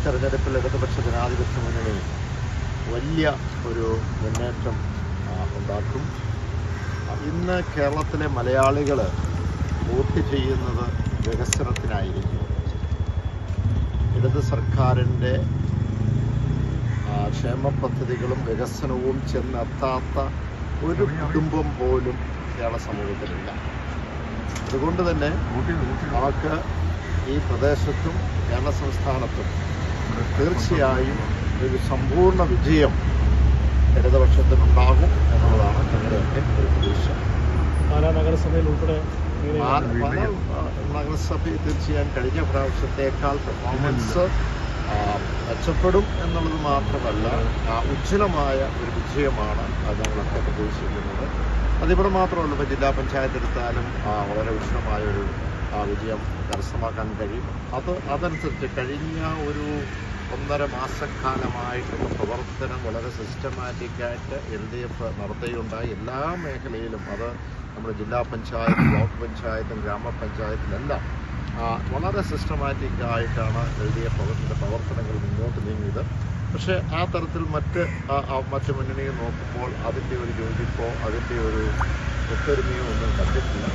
തെരഞ്ഞെടുപ്പിൽ ഇടതുപക്ഷ ജനാധിപത്യ മുന്നണി വലിയ ഒരു മുന്നേറ്റം ഉണ്ടാക്കും. ഇന്ന് കേരളത്തിലെ മലയാളികൾ വോട്ട് ചെയ്യുന്നത് വികസനത്തിനായിരിക്കും. ഇടത് സർക്കാരിൻ്റെ ക്ഷേമ പദ്ധതികളും വികസനവും ചെന്നെത്താത്ത ഒരു കുടുംബം പോലും കേരള സമൂഹത്തിലില്ല. അതുകൊണ്ട് തന്നെ നമുക്ക് ഈ പ്രദേശത്തും കേരള സംസ്ഥാനത്തും തീർച്ചയായും ഒരു സമ്പൂർണ്ണ വിജയം ഇടതുപക്ഷത്തിനുണ്ടാകും എന്നുള്ളതാണ് ഞങ്ങളുടെയൊക്കെ ഒരു പ്രതീക്ഷ. പാലാ നഗരസഭയിൽ ഉൾപ്പെടെ പാലാ നഗരസഭയിൽ തീർച്ചയായും കഴിഞ്ഞ പ്രാവശ്യത്തേക്കാൾ പെർഫോമൻസ് മെച്ചപ്പെടും എന്നുള്ളത് മാത്രമല്ല, ഉജ്ജ്വലമായ ഒരു വിജയമാണ് ഞങ്ങളൊക്കെ പ്രതീക്ഷിക്കുന്നത്. അതിവിടെ മാത്രമല്ല, ഇപ്പോൾ ജില്ലാ പഞ്ചായത്ത് എടുത്താലും വളരെ ഉഷ്ണമായൊരു വിജയം കരസ്ഥമാക്കാൻ കഴിയും. അതനുസരിച്ച് കഴിഞ്ഞ ഒരു 1.5 മാസക്കാലമായിട്ടുള്ള പ്രവർത്തനം വളരെ സിസ്റ്റമാറ്റിക്കായിട്ട് LDF നടത്തുകയുണ്ടായി. എല്ലാ മേഖലയിലും, അത് നമ്മുടെ ജില്ലാ പഞ്ചായത്ത്, ബ്ലോക്ക് പഞ്ചായത്തും ഗ്രാമപഞ്ചായത്തിലെല്ലാം വളരെ സിസ്റ്റമാറ്റിക്കായിട്ടാണ് LDF പ്രവർത്തനങ്ങൾ മുന്നോട്ട് നീങ്ങിയത്. പക്ഷേ ആ തരത്തിൽ മറ്റ് മുന്നണിയെ നോക്കുമ്പോൾ അതിൻ്റെ ഒരു യോജിപ്പോ അതിൻ്റെ ഒരു ഒത്തൊരുമയോ ഒന്നും കണ്ടിട്ടില്ല.